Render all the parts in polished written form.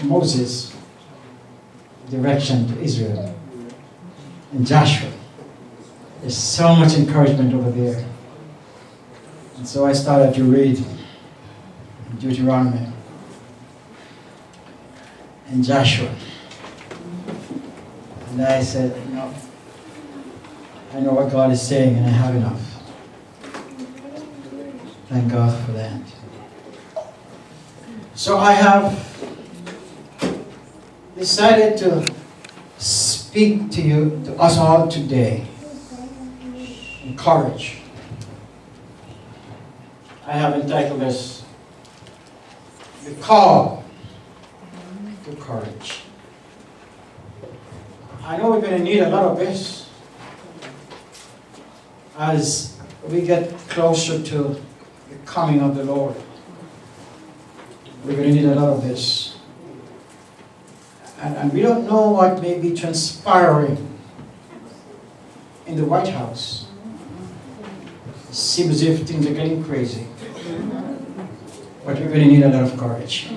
Moses' direction to Israel and Joshua. There's so much encouragement over there. And so I started to read Deuteronomy and Joshua. And I said, no, I know what God is saying and I have enough. Thank God for that. So I have decided to speak to you, to us all today, in courage. I have entitled this, The Call to Courage. I know we're going to need a lot of this as we get closer to the coming of the Lord. We're going to need a lot of this. And we don't know what may be transpiring in the White House. It seems as if things are getting crazy. But we're going to need a lot of courage.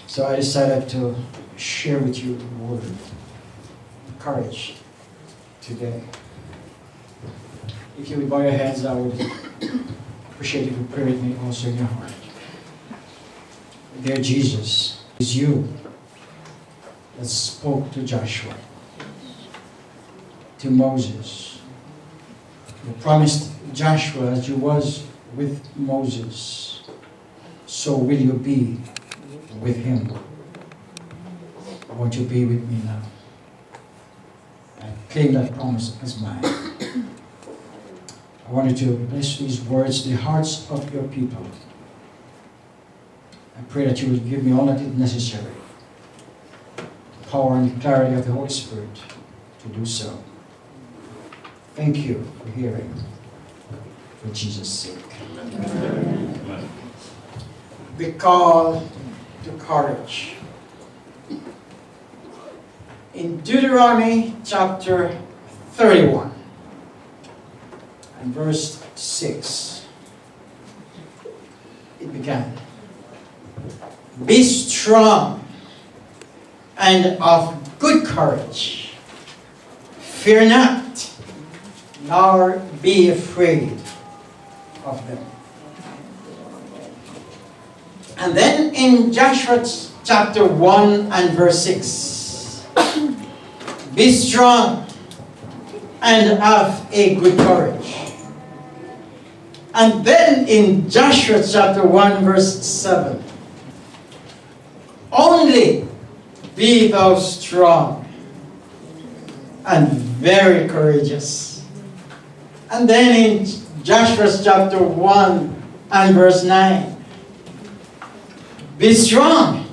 So I decided to share with you the word, courage, today. If you would bow your heads, I would appreciate if you pray with me also in your heart. Dear Jesus, it is you that spoke to Joshua, to Moses. You promised Joshua as you was with Moses, so will you be with him. Won't you be with me now? I claim that promise as mine. I wanted to bless these words, the hearts of your people. I pray that you will give me all that is necessary, the power and the clarity of the Holy Spirit to do so. Thank you for hearing, for Jesus' sake. Amen. The call to courage. In Deuteronomy chapter 31 and verse 6, it began. Be strong and of good courage. Fear not, nor be afraid of them. And then in Joshua chapter 1 and verse 6, be strong and have a good courage. And then in Joshua chapter 1 verse 7, only be thou strong and very courageous. And then in Joshua chapter 1 and verse 9, be strong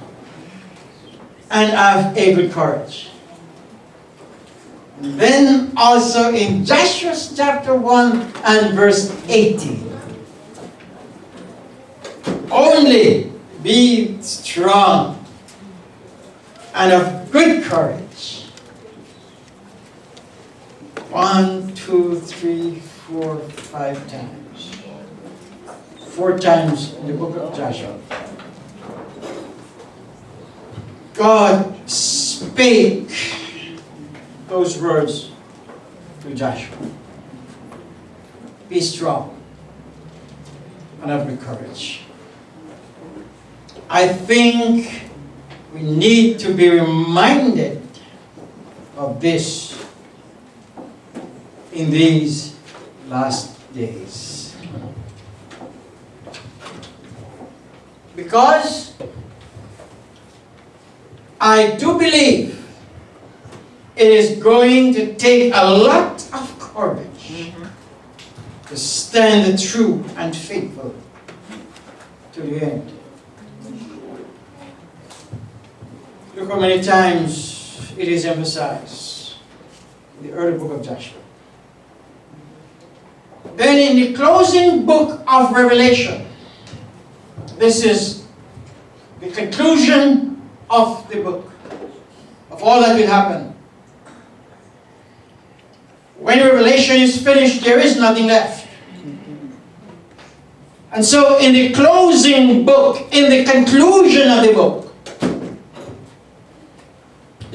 and have a good courage. And then also in Joshua chapter 1 and verse 18, only be strong and of good courage. 1, 2, 3, 4, 5 times. 4 times in the book of Joshua. God spake those words to Joshua. Be strong and have good courage. I think we need to be reminded of this in these last days. Because I do believe it is going to take a lot of courage to stand true and faithful to the end. Look how many times it is emphasized in the early book of Joshua. Then in the closing book of Revelation, this is the conclusion of the book, of all that will happen. When Revelation is finished, there is nothing left. And so in the closing book, in the conclusion of the book,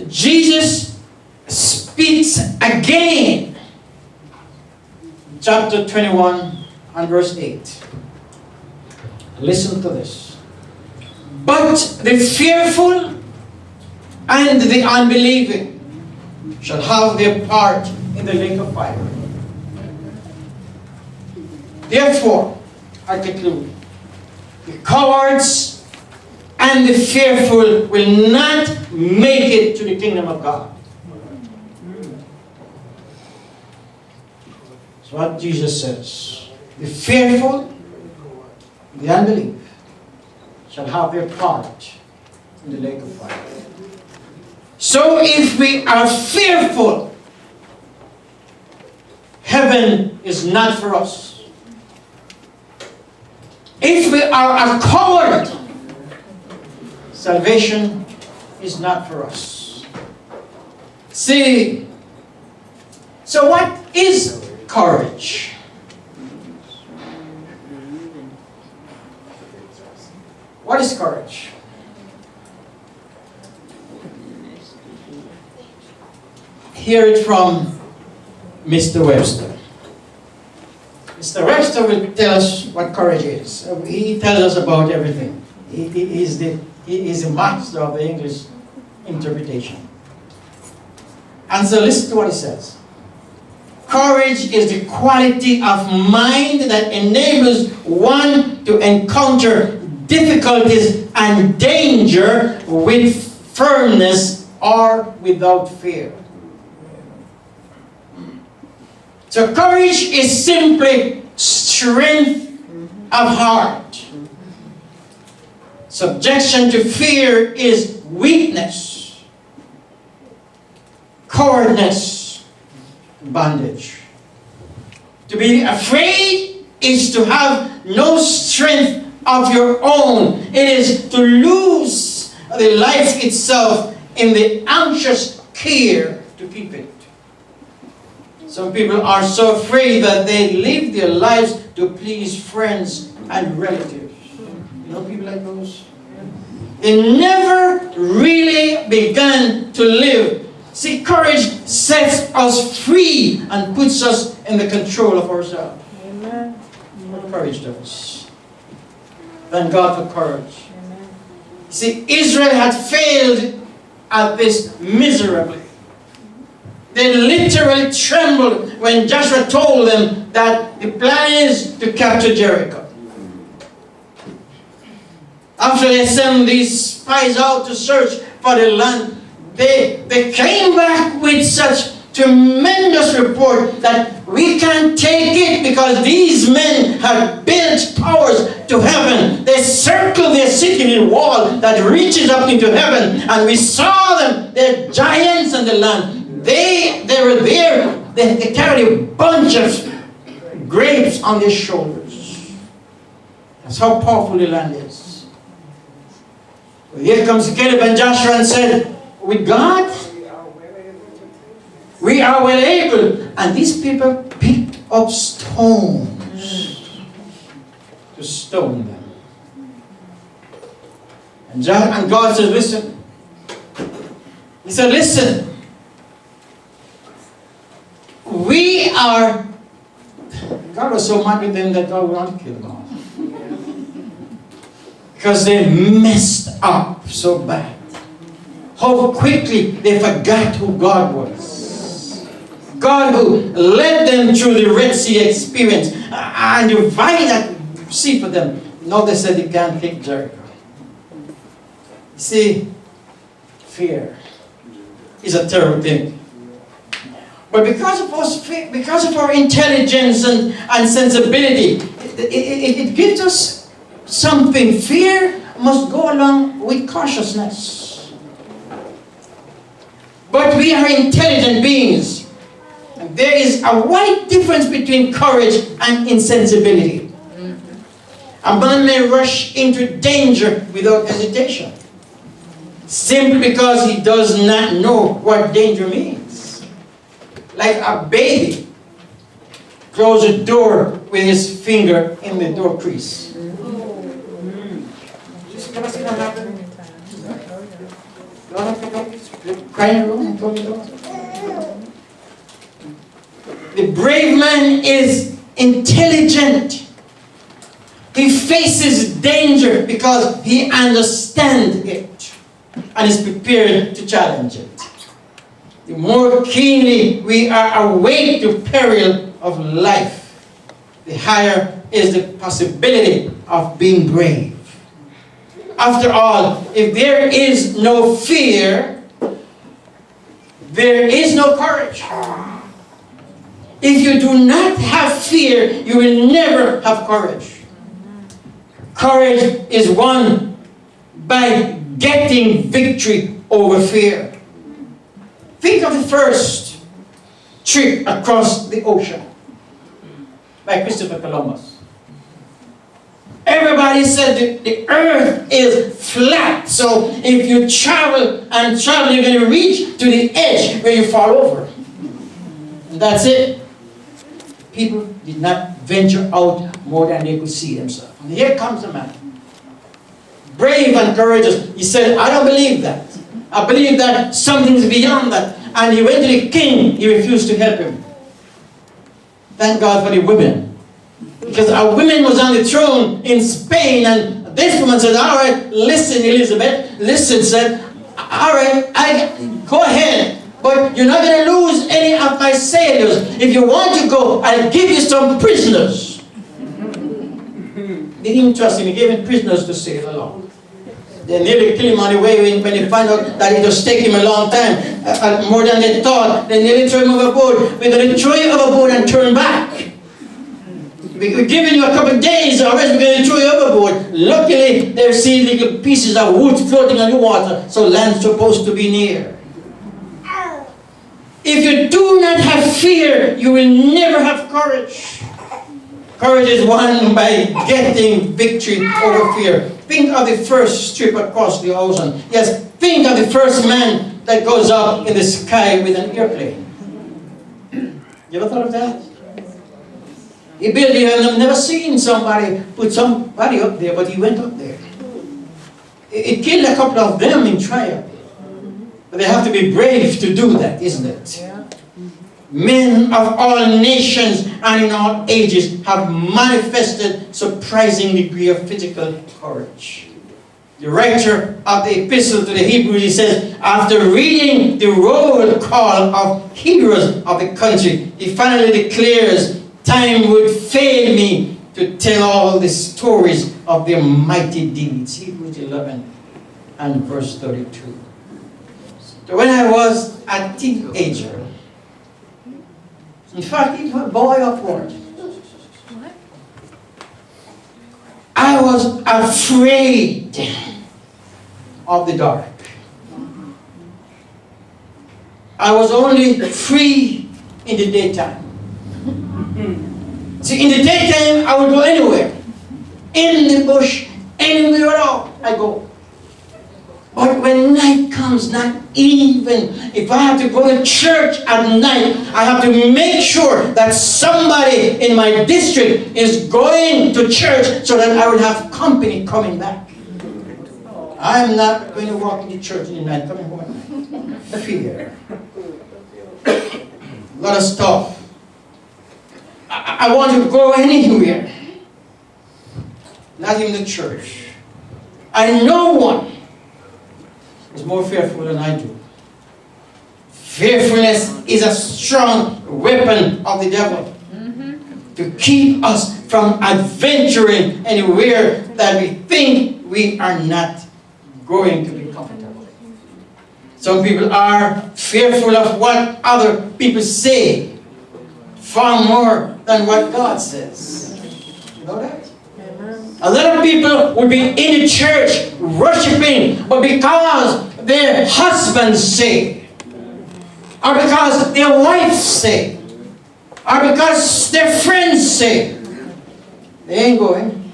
Jesus speaks again. Chapter 21 and verse 8. Listen to this. But the fearful and the unbelieving shall have their part in the lake of fire. Therefore, I conclude, the cowards and the fearful will not make it to the kingdom of God. That's what Jesus says. The fearful, the unbelieving, shall have their part in the lake of fire. So if we are fearful, heaven is not for us. If we are a coward, salvation is not for us. See, so what is courage? What is courage? Hear it from Mr. Webster. Mr. Webster will tell us what courage is. He tells us about everything. He is the master of the English interpretation. And so listen to what he says. Courage is the quality of mind that enables one to encounter difficulties and danger with firmness or without fear. So courage is simply strength of heart. Subjection to fear is weakness, cowardness, bondage. To be afraid is to have no strength of your own. It is to lose the life itself in the anxious care to keep it. Some people are so afraid that they live their lives to please friends and relatives. You know people like those? They never really began to live. See, courage sets us free and puts us in the control of ourselves. Amen. What courage does. Thank God for courage. Amen. See, Israel had failed at this miserably. They literally trembled when Joshua told them that the plan is to capture Jericho. After they sent these spies out to search for the land, they came back with such tremendous report that we can't take it because these men had built towers to heaven. They circled their city with a wall that reaches up into heaven, and we saw them. They're giants in the land. They were there. They carried a bunch of grapes on their shoulders. That's how powerful the land is. Well, here comes Caleb and Joshua and said, with God, we are well able. And these people picked up stones to stone them. And God said, listen. He said, listen. God was so mad with them that God wanted to kill them all. Because they messed up so bad. How quickly they forgot who God was. God who led them through the Red Sea experience and divided that sea for them. Now they said they can't take Jericho. You see, fear is a terrible thing. But because of our intelligence and sensibility, it gives us something. Fear must go along with cautiousness. But we are intelligent beings. And there is a wide difference between courage and insensibility. A man may rush into danger without hesitation, simply because he does not know what danger means. Like a baby close a door with his finger in the door crease. never seen that happen. Crying alone. The brave man is intelligent. He faces danger because he understands it and is prepared to challenge it. The more keenly we are awake to peril of life, the higher is the possibility of being brave. After all, if there is no fear, there is no courage. If you do not have fear, you will never have courage. Courage is won by getting victory over fear. Think of the first trip across the ocean by Christopher Columbus. Everybody said the earth is flat, so if you travel and travel, you're going to reach to the edge where you fall over. And that's it. People did not venture out more than they could see themselves. And here comes a man, brave and courageous. He said, I don't believe that. I believe that something's beyond that. And he went to the king. He refused to help him. Thank God for the women. Because a woman was on the throne in Spain, and this woman said, all right, listen, Elizabeth. Listen, said, all right, go ahead. But you're not going to lose any of my sailors. If you want to go, I'll give you some prisoners. They didn't trust him. He gave him prisoners to sail along. They nearly killed him on the way when they found out that it was taking him a long time, more than they thought. They nearly threw him overboard. We're going to throw you overboard and turn back. We're giving you a couple of days, or else we're going to throw you overboard. Luckily, they've seen little pieces of wood floating on the water, so land's supposed to be near. If you do not have fear, you will never have courage. Courage is won by getting victory over fear. Think of the first trip across the ocean. Yes, think of the first man that goes up in the sky with an airplane. You ever thought of that? He built it, and I've never seen somebody put somebody up there, but he went up there. It killed a couple of them in trial. But they have to be brave to do that, isn't it? Yeah. Men of all nations and in all ages have manifested surprising degree of physical courage. The writer of the epistle to the Hebrews, he says, after reading the roll call of heroes of the country, he finally declares, time would fail me to tell all the stories of their mighty deeds. Hebrews 11 and verse 32. So when I was a teenager, in fact, even a boy upward, I was afraid of the dark. I was only free in the daytime. See, in the daytime, I would go anywhere. In the bush, anywhere at all, I go. But when night comes, not even if I have to go to church at night, I have to make sure that somebody in my district is going to church so that I will have company coming back. I'm not going to walk into church in the night, coming home at night. The fear. A lot of stuff. I want to go anywhere. Not even the church. I know one is more fearful than I do. Fearfulness is a strong weapon of the devil to keep us from adventuring anywhere that we think we are not going to be comfortable. Some people are fearful of what other people say far more than what God says. You know that? A lot of people will be in the church worshiping, but because their husbands say, or because their wives say, or because their friends say, they ain't going.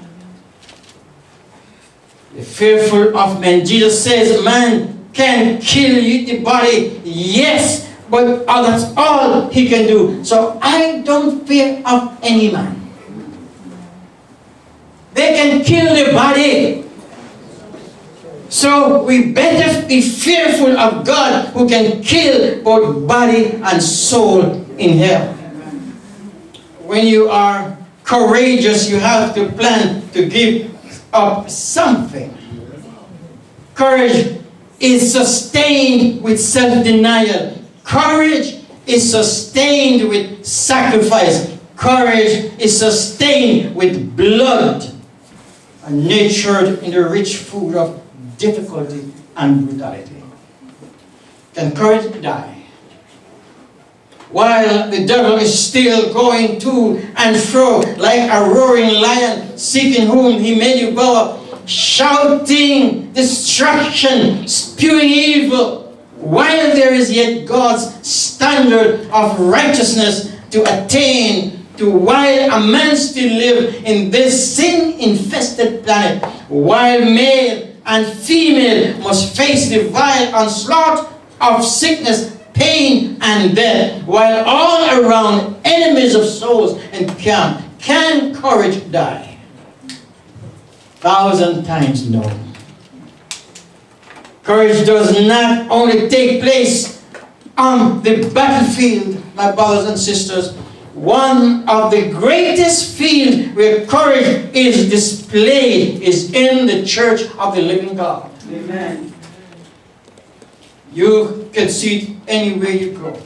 They're fearful of men. Jesus says man can kill you, the body, yes, but that's all he can do. So I don't fear of any man. They can kill the body, So we better be fearful of God who can kill both body and soul in hell. When you are courageous, you have to plan to give up something. Courage is sustained with self-denial. Courage is sustained with sacrifice. Courage is sustained with blood and nurtured in the rich food of difficulty and brutality. Can courage die? While the devil is still going to and fro like a roaring lion, seeking whom he may devour, shouting destruction, spewing evil, while there is yet God's standard of righteousness to attain to, while a man still live in this sin-infested planet, while male and female must face the vile onslaught of sickness, pain, and death, while all around enemies of souls encamp, can courage die? 1,000 times no. Courage does not only take place on the battlefield, my brothers and sisters. One of the greatest fields where courage is displayed is in the church of the living God. Amen. You can see it anywhere you go.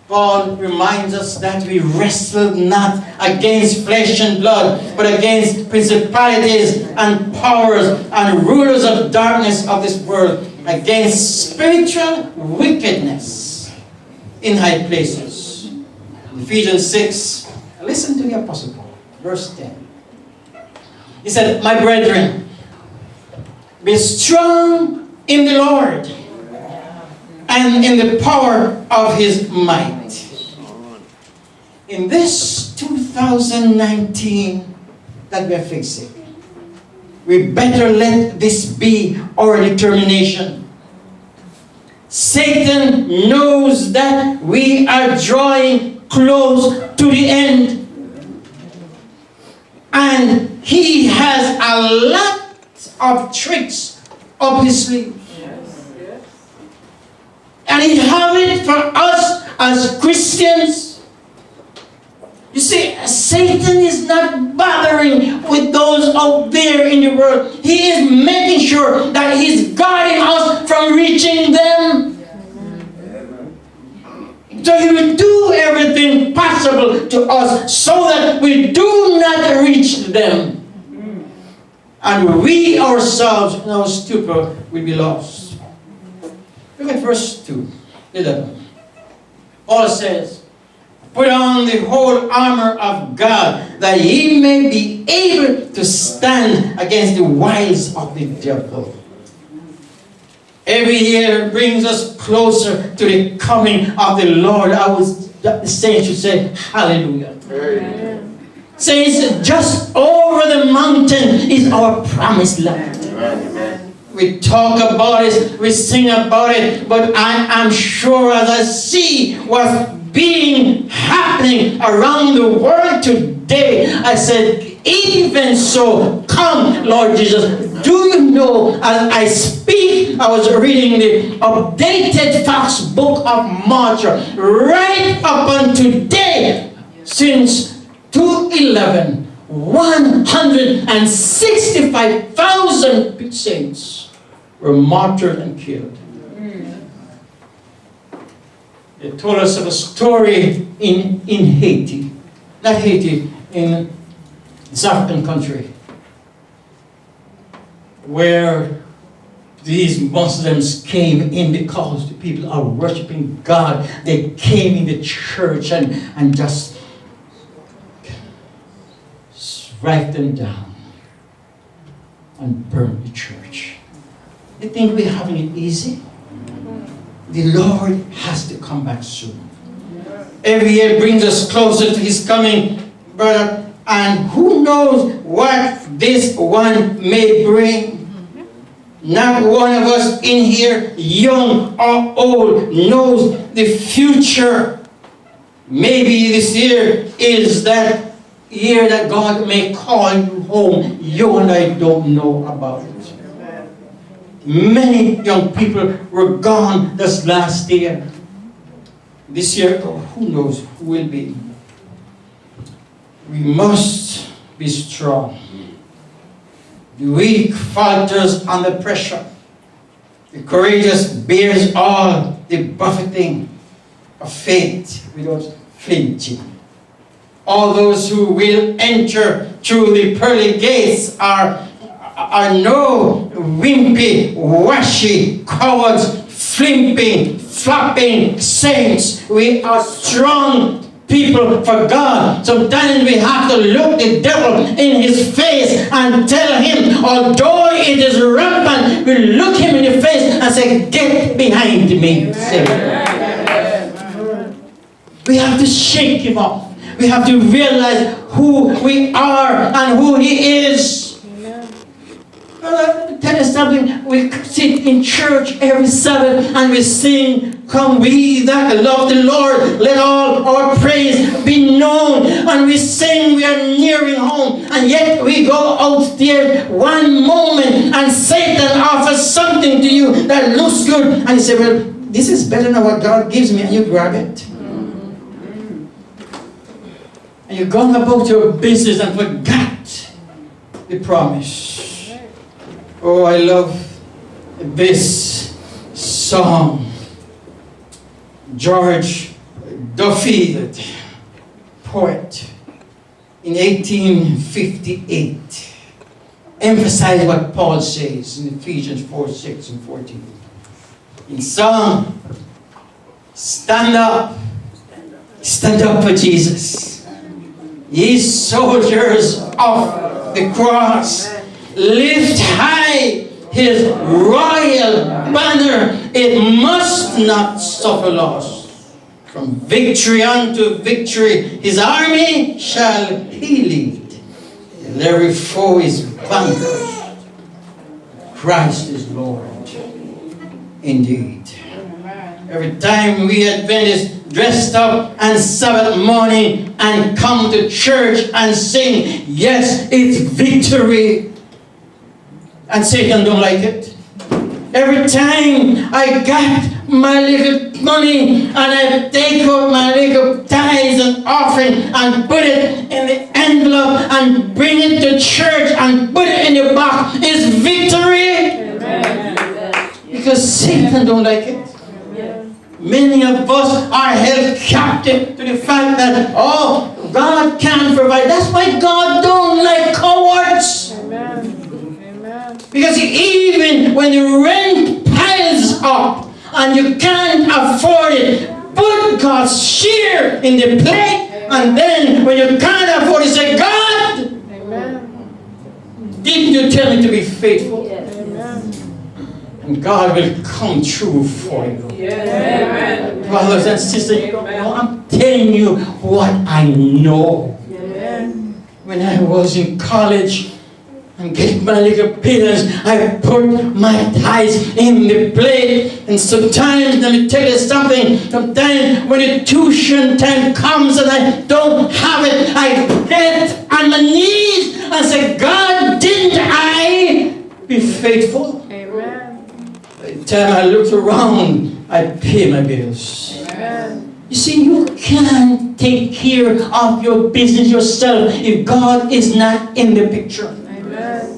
Paul reminds us that we wrestle not against flesh and blood, but against principalities and powers and rulers of darkness of this world, against spiritual wickedness in high places. Ephesians 6, listen to the Apostle Paul, verse 10. He said, "My brethren, be strong in the Lord and in the power of his might." In this 2019 that we are facing, we better let this be our determination. Satan knows that we are drawing close to the end, and he has a lot of tricks up his sleeve. And he has it for us as Christians. You see, Satan is not bothering with those out there in the world. He is making sure that he's guarding us from reaching them. So he will do everything possible to us so that we do not reach them. And we ourselves in our stupor will be lost. Look at verse 2, 11. Paul says, "Put on the whole armor of God, that ye may be able to stand against the wiles of the devil." Every year brings us closer to the coming of the Lord. I was saying to say, hallelujah. Amen. Says, just over the mountain is our promised land. Amen. We talk about it, we sing about it, but I am sure as I see what's happening around the world today, I said, even so, come, Lord Jesus. Do you know, as I speak, I was reading the updated Fox Book of March, right up until today, since 2011, 165,000 saints were martyred and killed. They told us of a story in Haiti. Not Haiti, in this African country, where these Muslims came in because the people are worshiping God. They came in the church and just strike them down and burn the church. You think we're having it easy? The Lord has to come back soon. Every year brings us closer to his coming, brother, and who knows what this one may bring. Not one of us in here, young or old, knows the future. Maybe this year is that year that God may call you home. You and I don't know about it. Many young people were gone this last year. This year, oh, who knows who will be. We must be strong. The weak falters under pressure. The courageous bears all the buffeting of faith without flinching. All those who will enter through the pearly gates are no wimpy, washy cowards, flimping, flopping saints. We are strong people for God. Sometimes we have to look the devil in his face and tell him, although it is rampant, we look him in the face and say, get behind me, Satan. We have to shake him off. We have to realize who we are and who he is. Let me tell you something. We sit in church every Sabbath and we sing, come we that love the Lord, let all our praise be known. And we sing, we are nearing home. And yet we go out there one moment and Satan offers something to you that looks good. And you say, well, this is better than what God gives me. And you grab it. And you're going about your business and forgot the promise. Oh, I love this song. George Duffy, the poet, in 1858, emphasized what Paul says in Ephesians 4:6 and 14. In song, stand up for Jesus. Ye soldiers of the cross, lift high his royal banner. It must not suffer loss. From victory unto victory, his army shall he lead. And every foe is vanquished. Christ is Lord indeed. Every time we Adventists dressed up on Sabbath morning and come to church and sing, yes, it's victory. And Satan don't like it. Every time I got my little money and I take out my little tithes and offering and put it in the envelope and bring it to church and put it in the box, it's victory. Amen. Because Satan don't like it. Many of us are held captive to the fact that, oh, God can't provide. That's why God don't like cowards. Amen. Because even when the rent piles up and you can't afford it, put God's share in the plate. And then when you can't afford it, say, God, didn't you tell me to be faithful? And God will come true for you. Yes. Brothers and sisters, I'm telling you what I know. Yes. When I was in college and get my little pittance, I put my tithes in the plate. And sometimes, let me tell you something, sometimes when the tuition time comes and I don't have it, I get on my knees and say, God, didn't I be faithful? Amen. By the time I look around, I pay my bills. Amen. You see, you can't take care of your business yourself if God is not in the picture. Amen.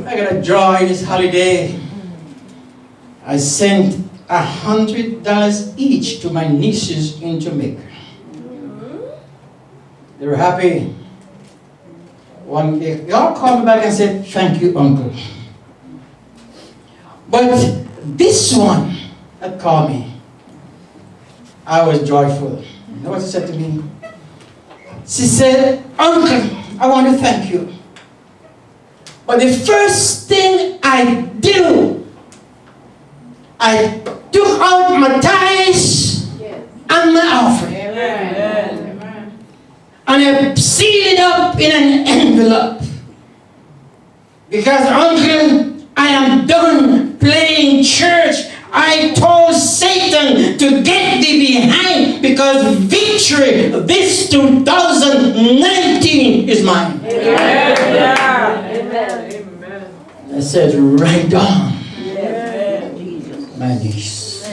I got a joy this holiday. I sent $100 each to my nieces in Jamaica. They were happy. One day, they all called me back and said, thank you, Uncle. But this one that called me, I was joyful. You know what she said to me? She said, Uncle, I want to thank you. But the first thing I do, I took out my tithes and my offering. Amen. And I sealed it up in an envelope. Because, Uncle, I am done playing church. I told Satan to get thee behind because victory this 2019 is mine. Amen. Amen. I said, right on my knees.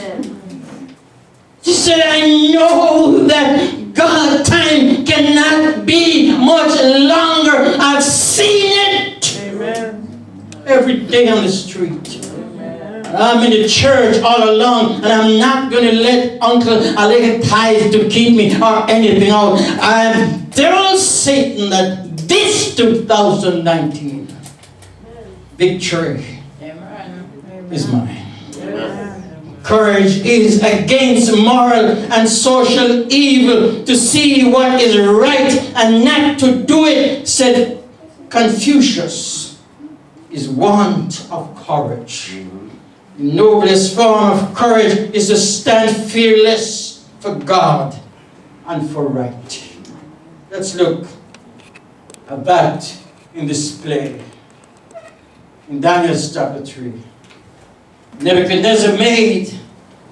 She said, I know that God's time cannot be much longer. I've seen it. Amen. Every day on the street. I'm in the church all along, and I'm not going to let Uncle Alec tithe to keep me or anything out. I'm telling Satan that this 2019 victory is mine. Courage is against moral and social evil, to see what is right and not to do it, said Confucius, is want of courage. The noblest form of courage is to stand fearless for God and for right. Let's look at that in display in Daniel chapter 3. Nebuchadnezzar made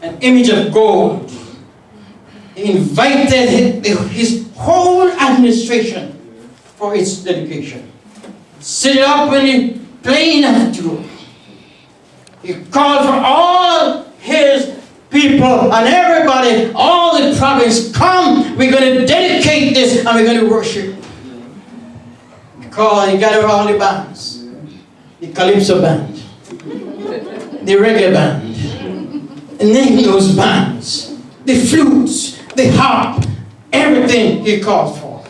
an image of gold. He invited his whole administration for its dedication. Set it up in the plain of Jewel. He called for all his people and everybody, all the province, come, we're going to dedicate this and we're going to worship. He gathered all the bands, the Calypso band, the reggae band, and name those bands, the flutes, the harp, everything he called for.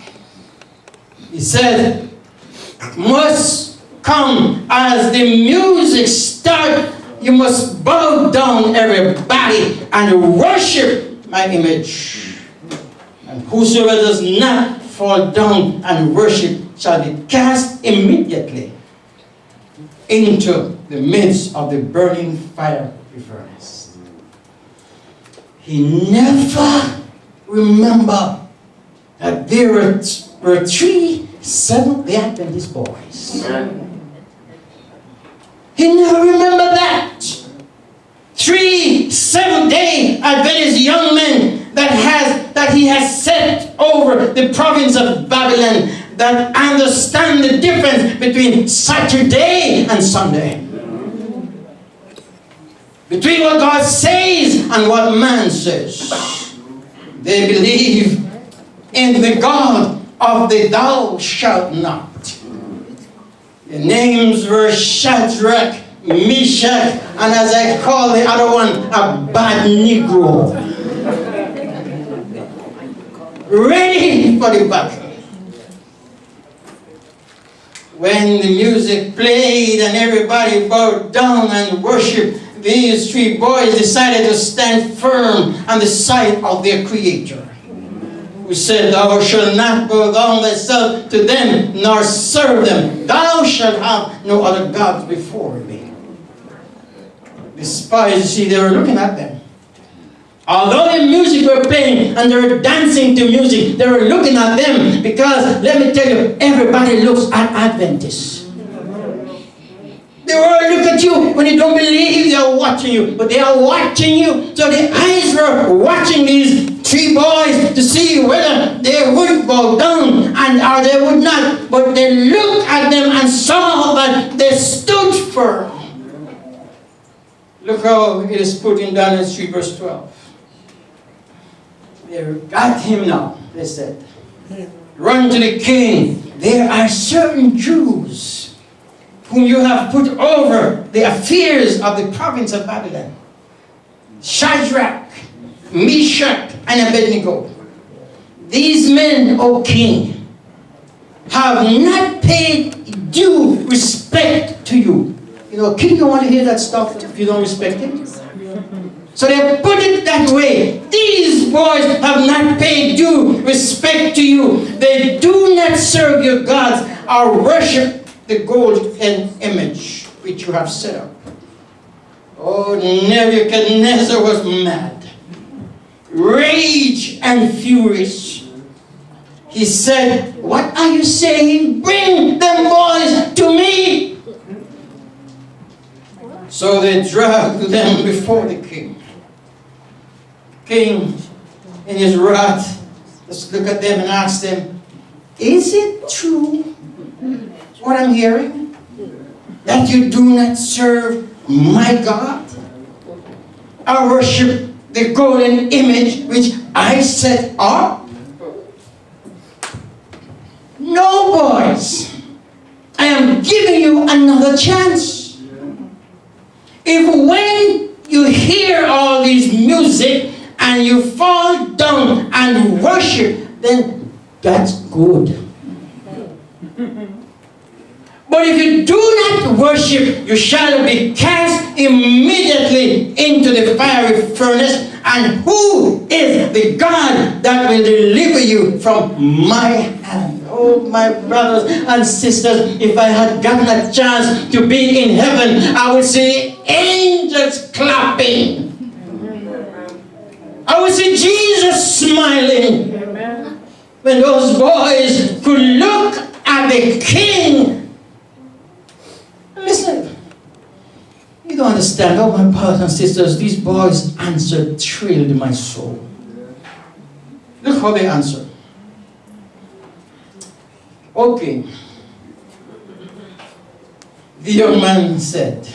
He said, must come as the music starts. You must bow down, everybody, and worship my image. And whosoever does not fall down and worship shall be cast immediately into the midst of the burning fire furnace. He never remembered that there were 3 Seventh-day Adventist boys. He never remembered that. 3 Seventh-day Adventist young men that he has set over the province of Babylon, that understand the difference between Saturday and Sunday. Between what God says and what man says. They believe in the God of the thou shalt not. The names were Shadrach, Meshach, and as I call the other one, a bad Negro. Ready for the battle. When the music played and everybody bowed down and worshiped, these 3 boys decided to stand firm on the side of their Creator, who said, thou shalt not bow down thyself to them, nor serve them. Thou shalt have no other gods before me. The spies, you see, they were looking at them. Although the music were playing and they were dancing to music, they were looking at them, because, let me tell you, everybody looks at Adventists. The world look at you when you don't believe they are watching you, but they are watching you. So the eyes were watching these 3 boys to see whether they would bow down or they would not. But they looked at them and saw that they stood firm. Look how it is put in Daniel 3 verse 12. They got him now, they said. Run to the king. There are certain Jews whom you have put over the affairs of the province of Babylon. Shadrach, Meshach, and Abednego. These men, O king, have not paid due respect to you. You know, king don't want to hear that stuff if you don't respect him. So they put it that way. These boys have not paid due respect to you. They do not serve your gods or worship the golden image which you have set up. Oh, Nebuchadnezzar was mad, rage and furious. He said, what are you saying? Bring them boys to me. So they dragged them before the king. King, in his wrath, just look at them and ask them, is it true what I'm hearing? that you do not serve my God? I worship the golden image which I set up? No, boys. I am giving you another chance. If when you hear all these music and you fall down and worship, then that's good. But if you do not worship, you shall be cast immediately into the fiery furnace. And who is the God that will deliver you from my hand? Oh, my brothers and sisters, if I had gotten a chance to be in heaven, I would see angels clapping. I would see Jesus smiling. When those boys could look at the king. Listen, you don't understand. Oh, my brothers and sisters, these boys' answer thrilled my soul. Look how they answered. Okay. The young man said,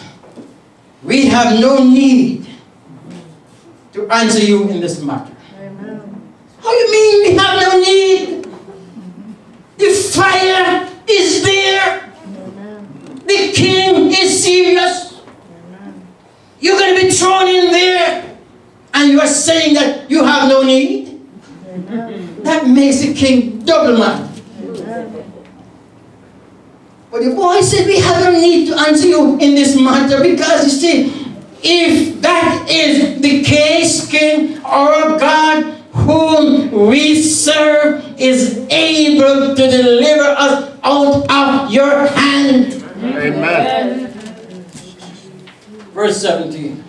we have no need to answer you in this matter. Amen. How you mean we have no need? The fire is there. The king is serious. Amen. You're going to be thrown in there and you are saying that you have no need? Amen. That makes the king double mad. But the boy said we have no need to answer you in this matter because you see, if that is the case, King, our God whom we serve is able to deliver us out of your hand. Amen. Verse 17.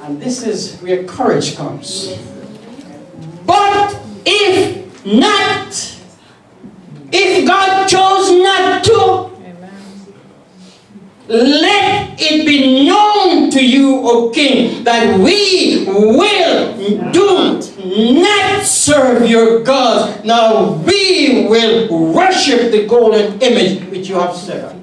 And this is where courage comes. But if not, if God chose not to, let it be known to you, O King, that we will do not serve your gods. Now we will worship the golden image which you have set up.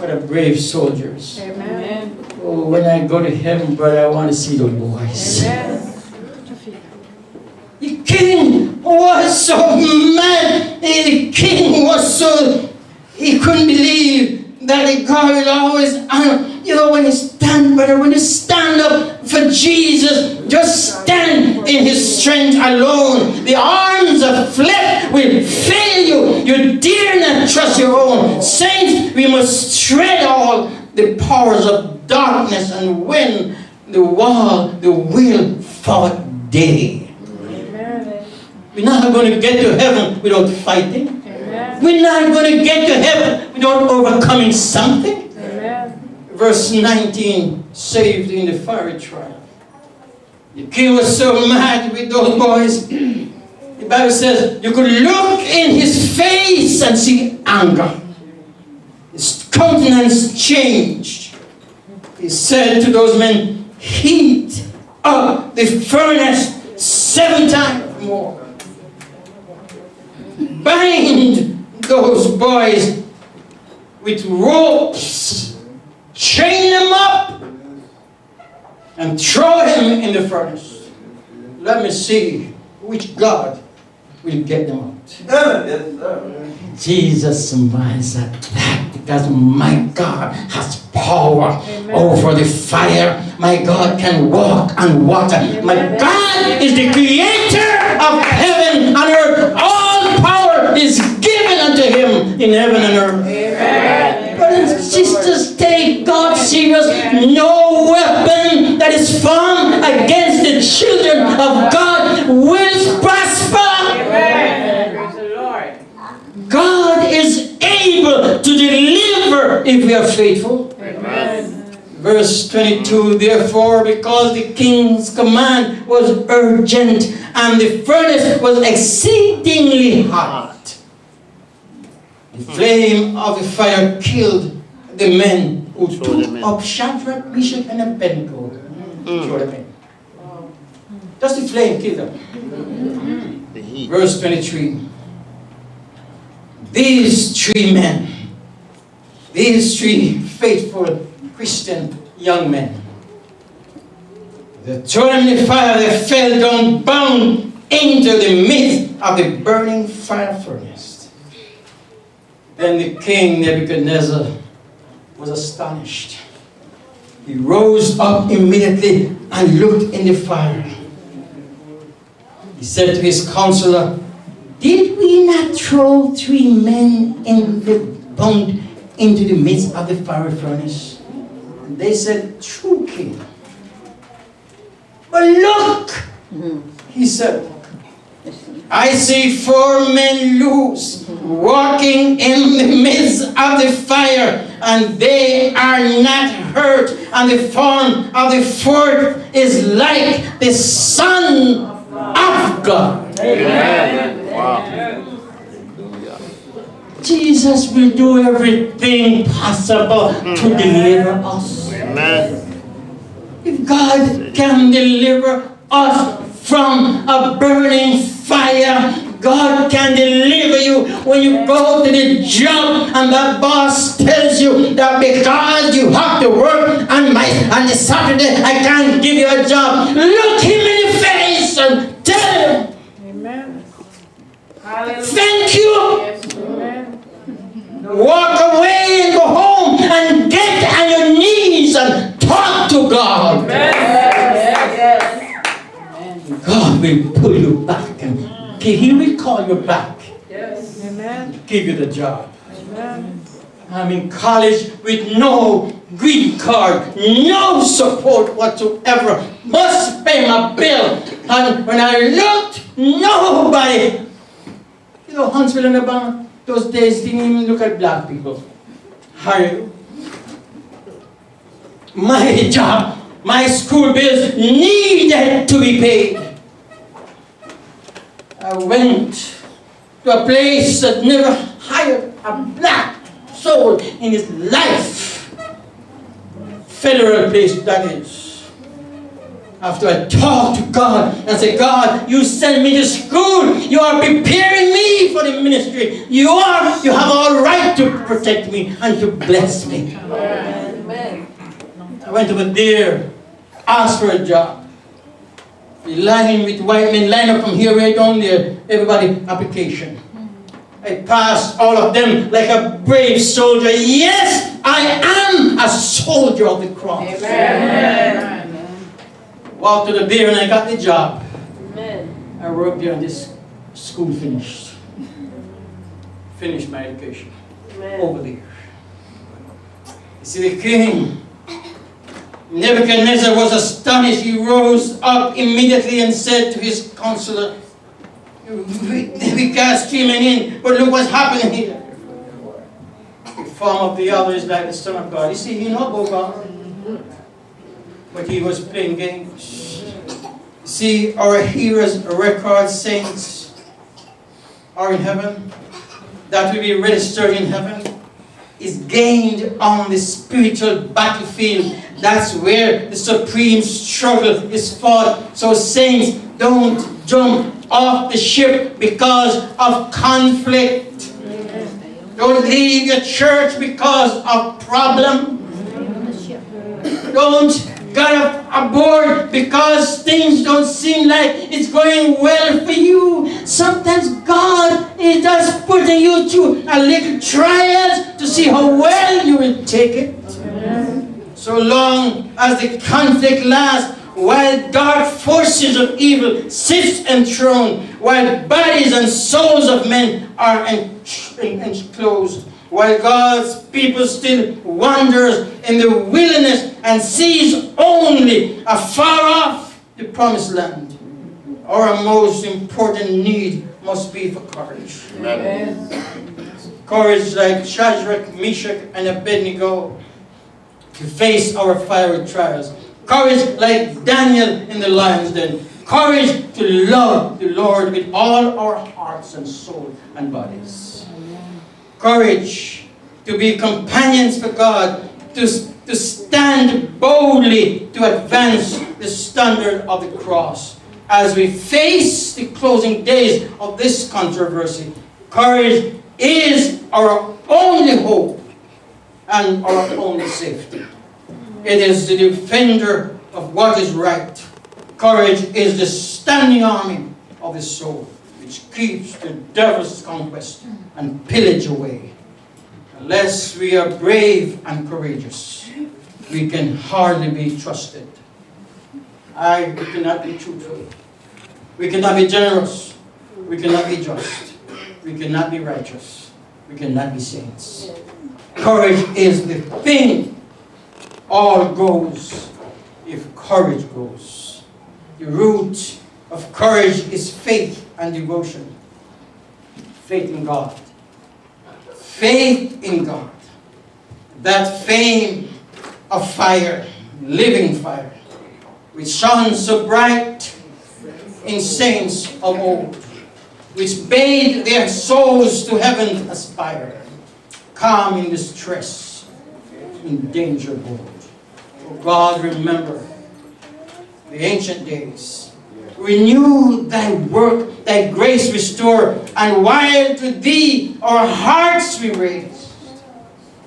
What a brave soldiers. Amen. Oh, when I go to heaven, brother, I want to see the boys. Amen. The king was so mad. The king was so, he couldn't believe that the God will always honor. You know, when you stand, brother, when you stand up for Jesus, just stand in his strength alone. The arms of flesh will fail you. You dare not trust your own. Saints, we must tread all the powers of darkness and win the war, the will fought day. We're not going to get to heaven without fighting. Amen. We're not going to get to heaven without overcoming something. Amen. Verse 19, saved in the fiery trial. The king was so mad with those boys. The Bible says you could look in his face and see anger. His countenance changed. He said to those men, heat up the furnace 7 times more. Bind those boys with ropes, chain them up, and throw him in the furnace. Let me see which God will get them out. Jesus smiles at that because my God has power over the fire. My God can walk on water. My God is the creator of heaven and earth. All power is given unto him in heaven and earth. Amen. Brothers and sisters, take God serious. No weapon that is formed against the children of God will prosper. Amen. Praise the Lord. God is able to deliver if we are faithful. Amen. Verse 22, therefore, because the king's command was urgent and the furnace was exceedingly hot, the flame of the fire killed the men who took up Shadrach, Meshach, and Abednego. Throw them in. Just the flame killed them. Verse 23, these 3 men These three faithful Christian young men, they threw them in the fire, they fell down bound into the midst of the burning fire furnace. Then the king Nebuchadnezzar was astonished. He rose up immediately and looked in the fire. He said to his counselor, "Did we not throw 3 men bound into the midst of the fiery furnace?" And they said, "True, king." "But look," he said, "I see 4 men loose, walking in the midst of the fire, and they are not hurt, and the form of the 4th is like the Son of God." Amen. Wow. Jesus will do everything possible to deliver us. Amen. If God can deliver us from a burning fire, God can deliver you when you go to the job and that boss tells you that because you have to work on the Saturday, I can't give you a job. Look him in the face and tell him, Amen. Hallelujah. "Thank you." Yes, amen. Walk away and go home and get on your knees and talk to God. Yes. God will pull you back and He will call you back, Yes. Amen. give you the job. Amen. I'm in college with no green card, no support whatsoever, must pay my bill. And when I looked, nobody. You know, Huntsville and Alabama, those days didn't even look at black people. Harry, my job, my school bills needed to be paid. I went to a place that never hired a black soul in his life. Federal place, that is. After I talked to God and said, "God, you sent me to school. You are preparing me for the ministry. You have all right to protect me and to bless me." Amen. I went over there, asked for a job. We line with white men, line up from here right down there, everybody application. I passed all of them like a brave soldier. Yes, I am a soldier of the cross. Amen. Walked to the beer and I got the job. Amen. I worked there and this school finished. Finished my education. Over there. You see, the king Nebuchadnezzar was astonished. He rose up immediately and said to his counselor, "We cast 3 men in, but look what's happening here. The form of the other is like the Son of God." You see, he know about God, but he was playing games. See, our heroes, record saints are in heaven. That will be registered in heaven is gained on the spiritual battlefield. That's where the supreme struggle is fought. So saints, don't jump off the ship because of conflict. Don't leave your church because of problem. Don't get aboard because things don't seem like it's going well for you. Sometimes God is just putting you through a little trials to see how well you will take it. So long as the conflict lasts, while dark forces of evil sit enthroned, while bodies and souls of men are enclosed, while God's people still wanders in the wilderness and sees only afar off the promised land, our most important need must be for courage. Amen. Courage like Shadrach, Meshach, and Abednego to face our fiery trials. Courage like Daniel in the lion's den. Courage to love the Lord with all our hearts and soul and bodies. Courage to be companions for God, to stand boldly to advance the standard of the cross. As we face the closing days of this controversy, courage is our only hope and our only safety. It is the defender of what is right. Courage is the standing army of the soul, which keeps the devil's conquest and pillage away. Unless we are brave and courageous, we can hardly be trusted. We cannot be truthful. We cannot be generous. We cannot be just. We cannot be righteous. We cannot be saints. Courage is the thing. All goes if courage goes. The root of courage is faith and devotion. Faith in God. Faith in God. That flame of fire, living fire, which shone so bright in saints of old, which bade their souls to heaven aspire, calm in distress, in danger bold. O God, remember the ancient days. Renew thy work, thy grace restore, and while to thee our hearts we raise,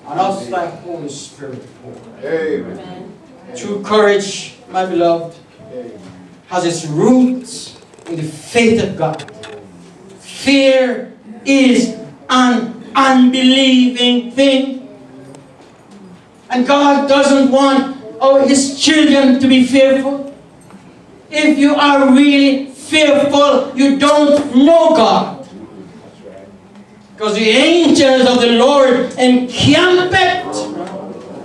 on us thy Holy Spirit pour. Amen. True courage, my beloved, has its roots in the faith of God. Fear is an unbelieving thing. And God doesn't want His children to be fearful. If you are really fearful, you don't know God. Because the angels of the Lord encampeth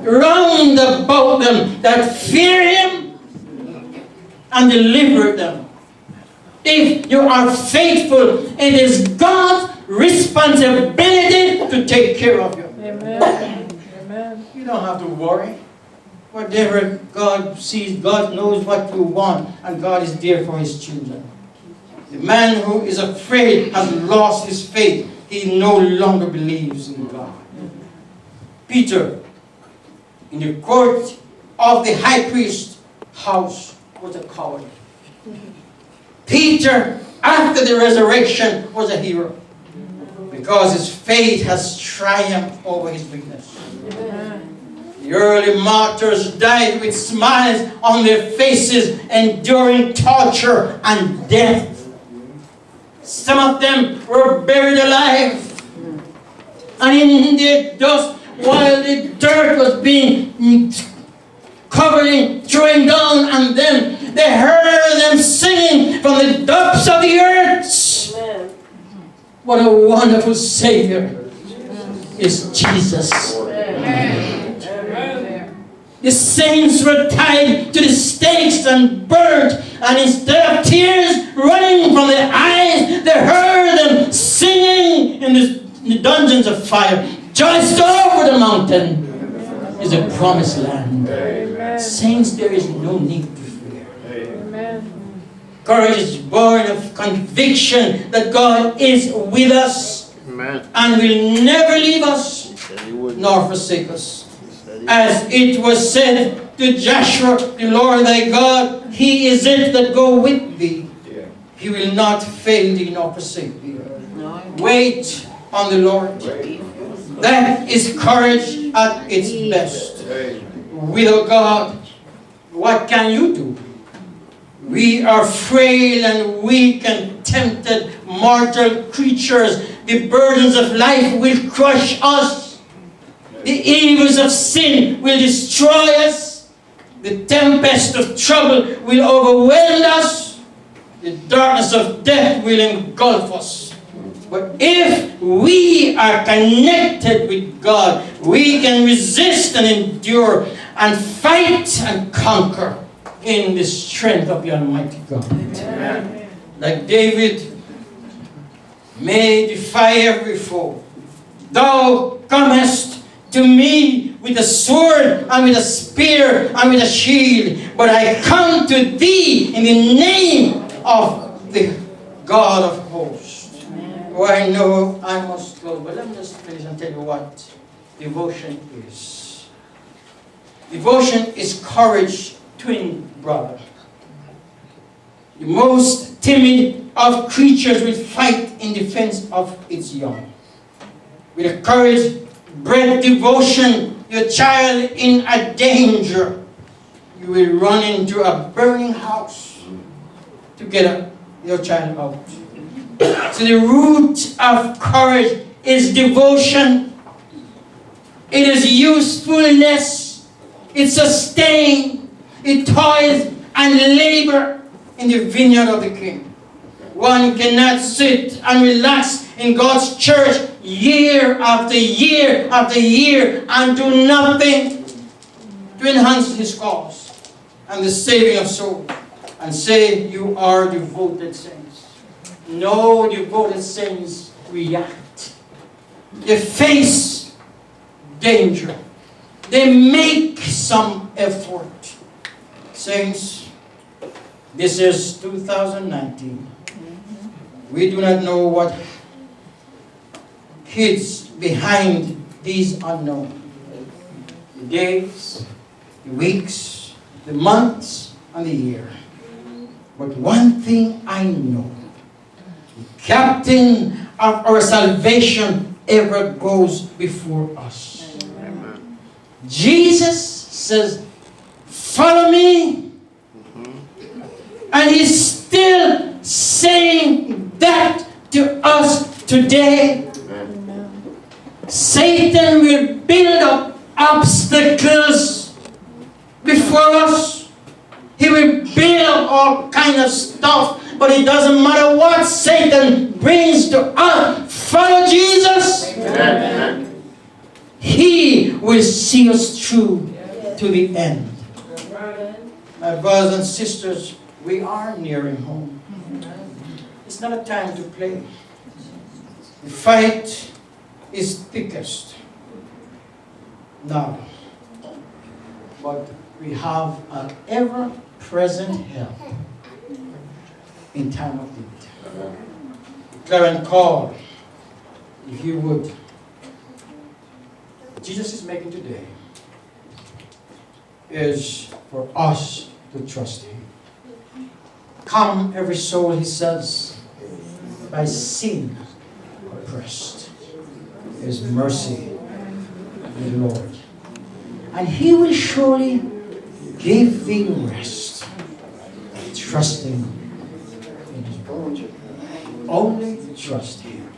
round about them that fear Him and deliver them. If you are faithful, it is God's responsibility to take care of you. Amen. Amen. You don't have to worry. Whatever God sees, God knows what you want, and God is there for His children. The man who is afraid has lost his faith. He no longer believes in God. Peter, in the court of the high priest's house, was a coward. Peter, after the resurrection, was a hero, because his faith has triumphed over his weakness. Amen. The early martyrs died with smiles on their faces, enduring torture and death. Some of them were buried alive, and in their dust, while the dirt was being covering, throwing down on them, they heard them singing from the depths of the earth. Amen. What a wonderful Savior is Jesus. Amen. The saints were tied to the stakes and burnt, and instead of tears running from their eyes, they heard them singing in the dungeons of fire. Just over the mountain is a promised land. Amen. Saints, there is no need to fear. Amen. Courage is born of conviction that God is with us. Amen. And will never leave us nor forsake us. As it was said to Joshua, the Lord thy God, He is it that go with thee. He will not fail thee nor forsake thee. Wait on the Lord. That is courage at its best. Without God, what can you do? We are frail and weak and tempted mortal creatures. The burdens of life will crush us. The evils of sin will destroy us. The tempest of trouble will overwhelm us. The darkness of death will engulf us. But if we are connected with God, we can resist and endure and fight and conquer in the strength of the Almighty God. Amen. Like David may defy every foe. Thou comest to me with a sword and with a spear and with a shield, but I come to thee in the name of the God of hosts. Oh, I know I must close, but let me just finish and tell you what devotion is. Devotion is courage, twin brother. The most timid of creatures will fight in defense of its young. With a courage bred devotion your child in a danger, you will run into a burning house to get your child out. So the root of courage is devotion. It is usefulness. It sustains. It toils and labor in the vineyard of the King. One cannot sit and relax in God's church year after year after year and do nothing to enhance His cause and the saving of souls and say you are devoted saints. No, devoted saints react. They face danger. They make some effort. Saints, this is 2019. We do not know what kids behind these unknown. The days, the weeks, the months, and the year. But one thing I know, the captain of our salvation ever goes before us. Amen. Jesus says, follow me. And He's still saying that to us today. Amen. Satan will build up obstacles before us. He will build up all kind of stuff, but it doesn't matter what Satan brings to us. Follow Jesus. Amen. He will see us through to the end. My brothers and sisters, we are nearing home. It's not a time to play. The fight is thickest now, but we have an ever-present help in time of need. Declare and call, if you would. Jesus is making today is for us to trust Him. Come, every soul, He says, by sin oppressed. His mercy, the Lord. And He will surely give thee rest. Trust Him in His word. Only trust Him.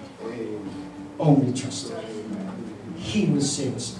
Only trust Him. He will save us.